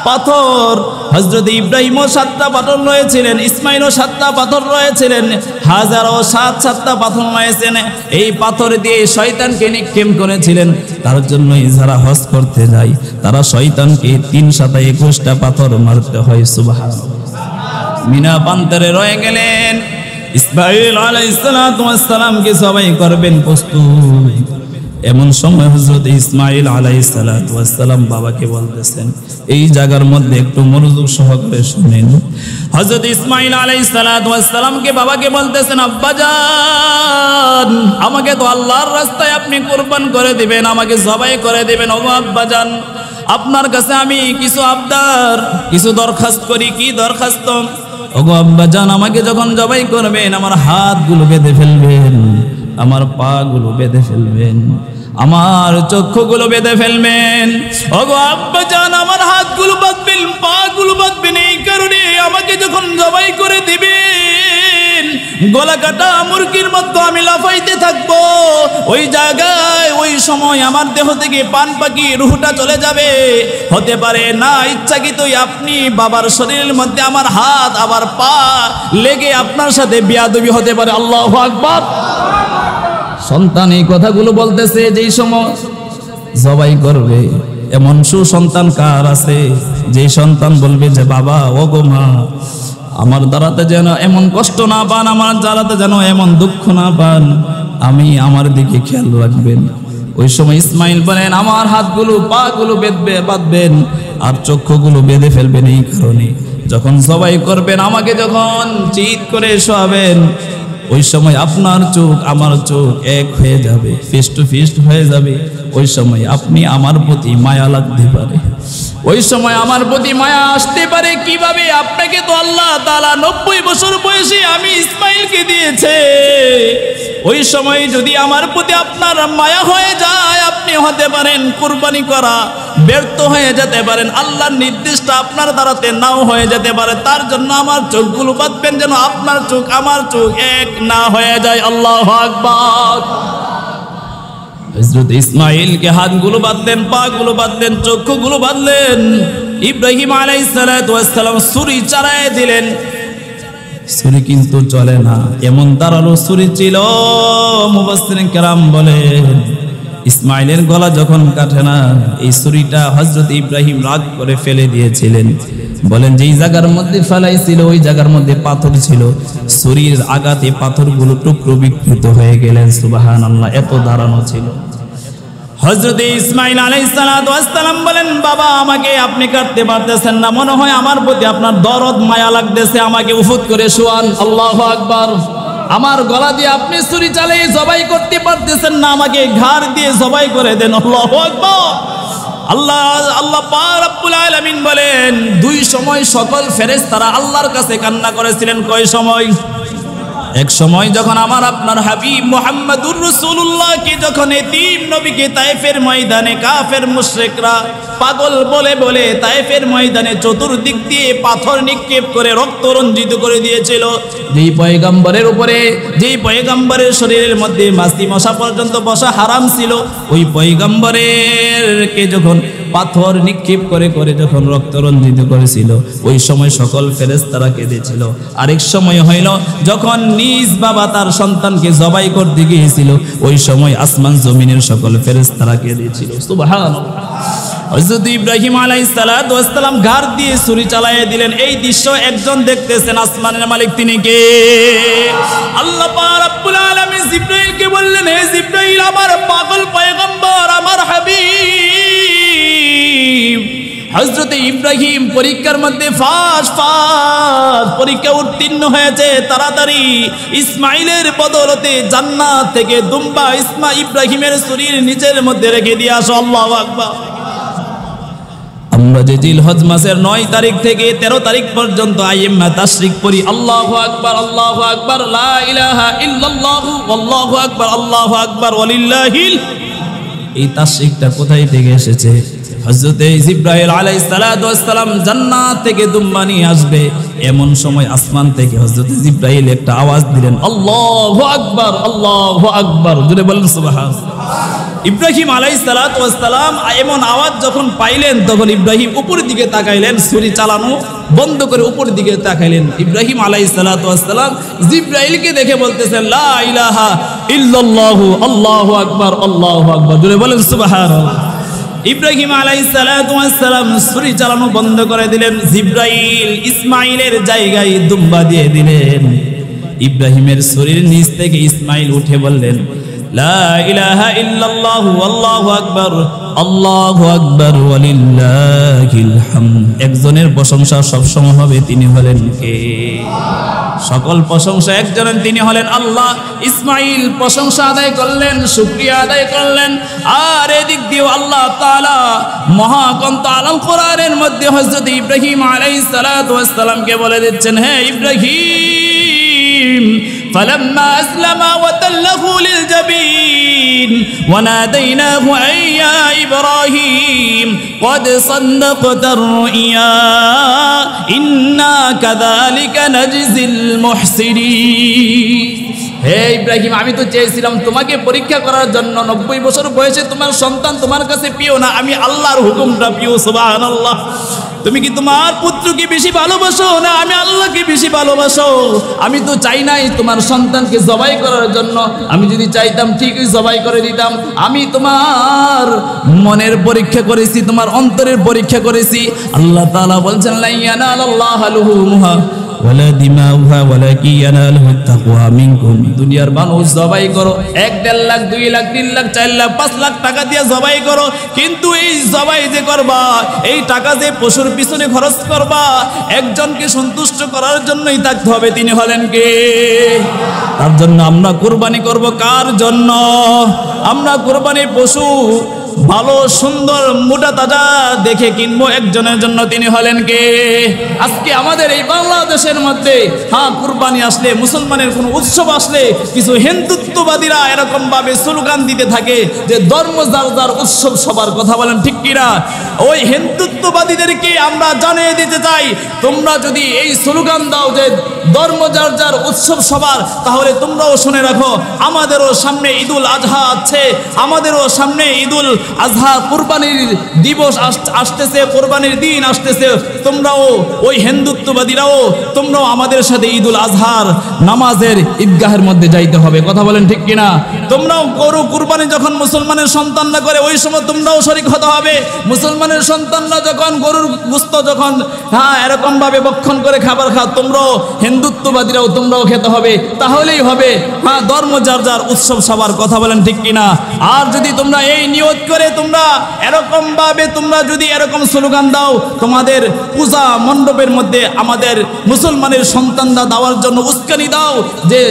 পাথর, হযরতে ইব্রাহিমও 7টা পাথর রয়েছিলেন, ইসমাইলও 7টা পাথর রয়েছিলেন, হাজারও 7টা পাথর রয়েছেন। এই পাথর দিয়ে শয়তানকে নিক্ষেপ করেছিলেন। তার জন্যই যারা হজ করতে যায় তারা শয়তানকে 321টা পাথর মারতে হয়। সুবহানাল্লাহ। মিনা প্রান্তরে রয়ে গেলেন। ইসমাইল আলাইহিস সালাতু ওয়াস সালামকে জবাই করবেন প্রস্তুত। এমন সময় হযরত ইসমাইল আলাইহিস সালাতু ওয়াস সালাম বাবাকে বলতেছেন, এই জায়গার মধ্যে একটু মনোযোগ সহকারে শুনেন। হযরত ইসমাইল আলাইহিস সালাতু ওয়াস সালামকে বাবাকে বলতেছেন, আব্বাজান আমাকে তো আল্লাহর রাস্তায় আপনি কুরবান করে দিবেন, আমাকে জবাই করে দিবেন। ও আব্বাজান, আপনার কাছে আমি কিছু আবদার, কিছু দরখাস্ত করি। কি দরখাস্ত? ওগো আব্বাজান, আমাকে যখন জবাই করবেন আমার হাতগুলো বেঁধে ফেলবেন, আমার পা গুলো বেঁধে ফেলবেন, আমার চক্ষুগুলো বেঁধে ফেলবেন। ওগো আব্বাজান, আমার হাতগুলো বাঁধবেন, পা গুলো বাঁধবেন। এই কারণে আমাকে যখন জবাই করে দিবেন গলা কাটা মুরগির মতো আমি লাফাইতে থাকবো। ওই জায়গায় ওই সময় আমার দেহ থেকে পান পাখি রুহটা চলে যাবে। হতে পারে না ইচ্ছাকৃতই আপনি বাবার শরীরের মধ্যে আমার হাত আবার পা লেগে আপনার সাথে বিয়াদবি হতে পারে। আল্লাহু আকবার। সন্তান এই কথাগুলো বলতেছে যেই সময় জবাই করবে। এমন সুসন্তান কার আছে যে সন্তান বলবে যে বাবা ও গো মা, আমার দ্বারাতে যেন এমন কষ্ট না পান, আমার দ্বারাতে যেন এমন দুঃখ না পান, আমি আমার দিকে খেয়াল রাখবেন। ওই সময় ইসমাইল বলেন আমার হাতগুলো পা গুলো বাঁধবেন আর চক্ষুগুলো বেঁধে ফেলবেন। এই কারণে যখন জবাই করবেন আমাকে যখন চিৎ করে শোয়াবেন ওই সময় আপনার চোখ আমার চোখ এক হয়ে যাবে, ফেস টু ফেস হয়ে যাবে। ওই সময় আপনি আমার প্রতি মায়া লাগতে পারে, ওই সময় আমার প্রতি মায়া আসতে পারে। কিভাবে? আপনাকে তো আল্লাহ তাআলা 90 বছর বয়সে আমি ইসমাইলকে দিয়েছে। ওই সময় যদি আমার প্রতি আপনার মায়া হয়ে যায় আপনি হতে পারেন কুরবানি করা ব্যর্থ হয়ে যেতে পারেন, আল্লাহর নির্দেশটা আপনার দ্বারাতে নাও হয়ে যেতে পারে। তার জন্য আমার চোখগুলো বাঁধবেন যেন আপনার চোখ আমার চোখ এক না হয়ে যায়। আল্লাহু আকবার। হযরত ইসমাইলকে হাতগুলো বাঁধলেন, পা গুলো বাঁধলেন, চক্ষুগুলো বাঁধলেন। ইব্রাহিম আলাইহিস সালাতু ওয়াস সালাম ছুরি চালায় দিলেন। ছুরি কিন্তু চলে না, এমন ধারালো ছুরি ছিল। মুফাসসিরিন কেরাম বলেন ইসমাইলের গলা যখন কাটে না, এই ছুরিটা হযরত ইব্রাহিম রাগ করে ফেলে দিয়েছিলেন। বলেন যেই জায়গার মধ্যে ফেলাইছিল ওই জায়গার মধ্যে পাথর ছিল, ছুরির আঘাতে পাথরগুলো টুকরো বিকৃত হয়ে গেলেন। সুবহানাল্লাহ, এত দাঁড়ানো ছিল। হযরতে ইসমাঈল আলাইহিস সালাতু ওয়াস সালাম বলেন, বাবা আমাকে আপনি কাটতে পারতেছেন না, মনে হয় আমার প্রতি আপনার দরদ মায়া লাগতেছে, আমাকে উফুত করে শোয়ান। আল্লাহু আকবার। আমার গলা দিয়ে আপনি ছুরি চালিয়ে জবাই করতে পারতেছেন না, আমাকে ঘাড় দিয়ে জবাই করে দেন। আল্লাহু আকবার। আল্লাহ পাক রব্বুল আলামিন বলেন, দুই সময় সকল ফেরেশতারা আল্লাহর কাছে কান্না করেছিলেন। কয় সময়? এক সময় যখন আমার আপনার হাবিব মুহাম্মদুর রাসূলুল্লাহকে যখন এতিম নবীকে তায়েফের ময়দানে কাফের মুশরিকরা পাগল বলে বলে তায়েফের ময়দানে চতুর্দিক দিয়ে পাথর নিক্ষেপ করে রক্ত রঞ্জিত করে দিয়েছিল, যেই পয়গম্বরের উপরে, যেই পয়গম্বরের শরীরের মধ্যে মাছি মশা পর্যন্ত বসা হারাম ছিল, ওই পয়গম্বরেরকে যখন পাথর নিক্ষেপ করে করে যখন রক্ত রঞ্জিত করেছিল, ওই সময় সকল ফেরেশতারা কেঁদেছিল। আরেক সময় হইল যখন নিজ বাবা তার সন্তানকে জবাই করতে গিয়েছিল, ওই সময় আসমান জমিনের সকল ফেরেশতারা কেঁদেছিল। সুবহানাল্লাহ। হযরত ইব্রাহিম আলাইহিস সালাতু ওয়াস সালাম ঘাড় দিয়ে ছুরি চালাইয়া দিলেন। এই দৃশ্য একজন দেখতেছেন, আসমানের মালিক তিনি কে? আল্লাহ পাক রব্বুল আলামিন জিবরাইলকে বললেন, হে জিবরাইল, আমার পাগল পয়গম্বর, আমার হাবিব হযরত ইব্রাহিম পরীক্ষার মধ্যে ফার্স্ট পরীক্ষা উত্তীর্ণ হয়েছে, তাড়াতাড়ি ইসমাইলের বদৌলতে জান্নাত থেকে দুম্বা ইব্রাহিমের শরীর নিচের মধ্যে রেখে দিয়ে আসো। আল্লাহু আকবার। আমরা যে জিলহজ মাসের 9 তারিখ থেকে 13 তারিখ পর্যন্ত আইয়ামে তাশরিক পড়ি। আল্লাহু আকবার, আল্লাহু আকবার, লা ইলাহা ইল্লাল্লাহু আল্লাহু আকবার, আল্লাহু আকবার ওয়ালিল্লাহিল। এই তাশরিকটা কোথায় থেকে এসেছে? হযরতে জিবরাইল আলাইহিস সালাতু ওয়াস সালাম জান্নাত থেকে দুম্বা নিয়ে আসবে, এমন সময় আসমান থেকে হযরতে জিবরাইল একটা আওয়াজ দিলেন, আল্লাহু আকবার, আল্লাহু আকবার। জোরে বলেন সুবহানাল্লাহ। ইব্রাহিম আলাইহিস সালাতু ওয়াস সালাম এমন আওয়াজ যখন পাইলেন, তখন ইব্রাহিম উপরের দিকে তাকাইলেন, ছুরি চালানো বন্ধ করে উপরের দিকে তাকাইলেন। ইব্রাহিম আলাইহিস সালাতু ওয়াস সালাম জিবরাইলকে দেখে বলতেছেন, লা ইলাহা ইল্লাল্লাহু আল্লাহু আকবার, আল্লাহু আকবার। জোরে বলেন সুবহানাল্লাহ। ইব্রাহিম আলাইহিস সালাতু ওয়াস সালাম ছুরি চালানো বন্ধ করে দিলেন। জিবরাইল ইসমাইলের জায়গায় দুম্বা দিয়ে দিলেন। ইব্রাহিমের শরীর নিচ থেকে ইসমাইল উঠে বললেন, লা ইলাহা ইল্লাল্লাহু আল্লাহু আকবার, আল্লাহু আকবার ওয়ালিল্লাহিল হামদ। একজনের প্রশংসা সবসময় হবে, তিনি হলেন কে? সকল প্রশংসা একজনের, তিনি হলেন আল্লাহ। ইসমাইল প্রশংসা আদায় করলেন, শুকরিয়া আদায় করলেন। আর এদিক দিয়ে আল্লাহ তাআলা মহাগ্রন্থ আল কোরআনের মধ্যে হযরত ইব্রাহিম আলাইহিস সালাতু ওয়াস সালামকে বলে দিচ্ছেন, হে ইব্রাহিম, فلما أسلم وتله للجبين وناديناه أن يا إبراهيم قد صدقت الرؤيا إنا كذلك نجزي المحسنين। হে ইব্রাহিম, আমি তো চেয়েছিলাম তোমাকে পরীক্ষা করার জন্য, 90 বছর বয়সে তোমার সন্তান তোমার কাছে প্রিয় না, আমি আল্লাহর হুকুমটা প্রিয়। সুবহানাল্লাহ। তুমি কি তোমার পুত্রকে বেশি ভালোবাসো না আমি আল্লাহকে বেশি ভালোবাসো? আমি তো চাই নাই তোমার সন্তানকে জবাই করার জন্য, আমি যদি চাইতাম ঠিকই জবাই করে দিতাম। আমি তোমার মনের পরীক্ষা করেছি, তোমার অন্তরের পরীক্ষা করেছি। আল্লাহ তাআলা বলছেন, লা ইয়ানালাল্লাহু লুহুমুহা ওয়ালা দিমাউহা ওয়ালাকিন ইয়ানালুহুত তাকওয়া মিনকুম। দুনিয়ার মানুষ জবাই করো, 1, 1.5 লাখ, 2 লাখ, 3 লাখ, 4 লাখ, 5 লাখ টাকা দিয়ে জবাই করো, কিন্তু এই জবাই যে করবা, এই টাকা যে পশুর পিছনে খরচ করবা, একজনকে সন্তুষ্ট করার জন্যই থাকতে হবে, তিনি হলেন কে? তার জন্য আমরা কুরবানি করব। কার জন্য? আমরা কুরবানির পশু ভালো সুন্দর মোটা তাজা দেখে কিনবো, একজনের জন্য, তিনি হলেন কে? আজকে আমাদের এই বাংলাদেশের মধ্যে কুরবানি আসলে, মুসলমানের কোনো উৎসব আসলে কিছু হিন্দুত্ববাদীরা এরকম ভাবে স্লোগান দিতে থাকে যে ধর্ম যার যার উৎসব সবার। কথা বলেন ঠিক কিনা? ওই হিন্দুত্ববাদীদেরকে আমরা জানিয়ে দিতে চাই, তোমরা যদি এই স্লোগান দাও যে ধর্ম যার যার উৎসব সবার, তাহলে তোমরাও শুনে রাখো আমাদেরও সামনে ঈদুল আজহা আছে, আমাদেরও সামনে ঈদুল আজহা কুরবানির দিবস আসতেছে, কুরবানির দিন আসতেছে। তোমরাও ওই হিন্দুত্ববাদীরাও তোমরাও আমাদের সাথে ঈদুল আজহার নামাজের ঈদগাহের মধ্যে যাইতে হবে। কথা বলেন ঠিক কিনা? তোমরাও গরু কুরবানি যখন মুসলমানের সন্তানরা করে ওই সময় তোমরাও শরীক হতে হবে। মুসলমানের সন্তানরা যখন গরুর গোশত যখন এরকম ভাবে ভক্ষণ করে খাবার খাও, তোমরাও হিন্দুত্ববাদীরাও তোমরাও খেতে হবে, তাহলেই হবে। ধর্ম যার যার উৎসব সবার। কথা বলেন ঠিক কিনা? আর যদি তোমরা এই নিয়ত করে তোমরা এরকম ভাবে তোমরা যদি এরকম স্লোগান দাও, তোমাদের পূজা মণ্ডপের মধ্যে আমাদের মুসলমানের সন্তানরা দেওয়ার জন্য উস্কানি দাও যে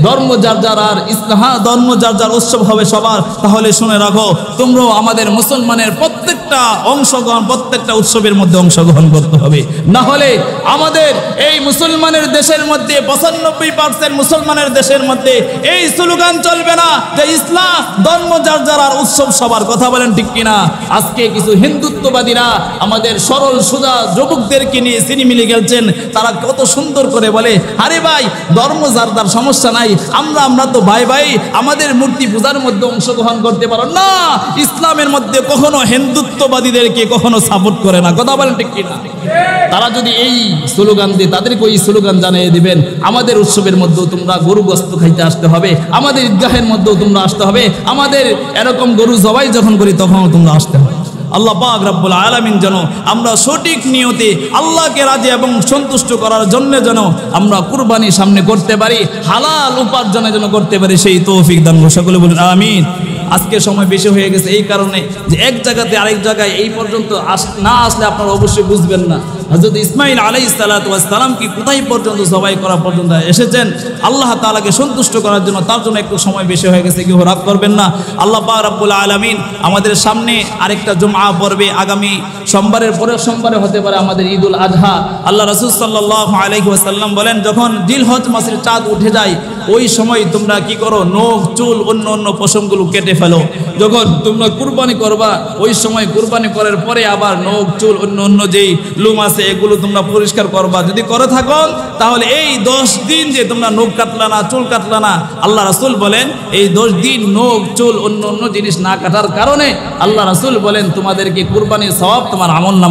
ধর্ম যার যার আর ইসলাম ধর্ম যার যার উৎসব হবে সবার, তাহলে শুনে রাখো তোমরাও আমাদের মুসলমানের প্রত্যেকটা অংশগ্রহণ প্রত্যেকটা উৎসবের মধ্যে অংশগ্রহণ করতে হবে। না হলে আমাদের এই মুসলমানের দেশের মধ্যে 95% মুসলমানের দেশের মধ্যে এই স্লোগান চলবে না যে ইসলাম ধর্ম যার যার আর উৎসব সবার। কথা বলেন ঠিক কিনা? আজকে কিছু হিন্দুত্ববাদীরা আমাদের সরল সোজা যুবকদেরকে নিয়ে সিনেমিলি খেলছেন। তারা কত সুন্দর করে বলে, আরে ভাই ধর্ম যার যার সমস্যা নাই, আমরা তো ভাই ভাই, আমাদের মূর্তি পূজার মধ্যে অংশগ্রহণ করতে পারো না। ইসলামের মধ্যে কখনো হিন্দুত্ববাদীদেরকে কখনো সাপোর্ট করে না। কথা বলেন ঠিক কিনা? তারা যদি এই স্লোগান দিয়ে তাদেরকে ওই স্লোগান জানিয়ে দিবেন, আমাদের উৎসবের মধ্যেও তোমরা গরু গোশত খাইতে আসতে হবে, আমাদের ঈদগাহের মধ্যেও তোমরা আসতে হবে, আমাদের এরকম গরু জবাই যখন করি তখনও তোমরা আসতে হবে। আল্লাহ পাক রব্বুল আলামিন যেন আমরা সঠিক নিয়তে আল্লাহকে রাজি এবং সন্তুষ্ট করার জন্য যেন আমরা কুরবানি সামনে করতে পারি, হালাল উপার্জনের জন্য করতে পারি, সেই তৌফিক দান করুন। সকলে বলুন আমিন। আজকে সময় বেশি হয়ে গেছে এই কারণে যে এক জায়গাতে আরেক জায়গায় এই পর্যন্ত না আসলে আপনারা অবশ্যই বুঝবেন না। হযরত ইসমাঈল আলাইহিস সালাতু ওয়াস সালাম কি কোথায় পর্যন্ত জবাই করা পর্যন্ত এসেছেন আল্লাহ তাআলাকে সন্তুষ্ট করার জন্য, তার জন্য একটু সময় বেশি হয়ে গেছে, কেউ রাগ করবেন না। আল্লাহ পাক রব্বুল আলামিন আমাদের সামনে আরেকটা জুমআ পড়বে, আগামী সোমবারের পরের সোমবারে হতে পারে আমাদের ঈদুল আজহা। আল্লাহ রাসূল সাল্লাল্লাহু আলাইহি ওয়াসাল্লাম বলেন, যখন জিলহজ মাসের চাঁদ উঠে যায় ওই সময় তোমরা কি করো, নখ চুল অন্য অন্য পশমগুলো কেটে ফেলো। যখন তোমরা কুরবানি করবা ওই সময় কুরবানি করার পরে আবার নখ চুল অন্য অন্য যেই লুম আছে এগুলো তোমরা পরিষ্কার করবা। যদি করে থাকো তাহলে এই 10 দিন যে তোমরা নখ কাটলা না, চুল কাটলা না, আল্লাহ রাসূল বলেন এই 10 দিন নখ চুল অন্য অন্য জিনিস না কাটার কারণে আল্লাহ রাসূল বলেন তোমাদেরকে কুরবানির সওয়াব তোমার আমল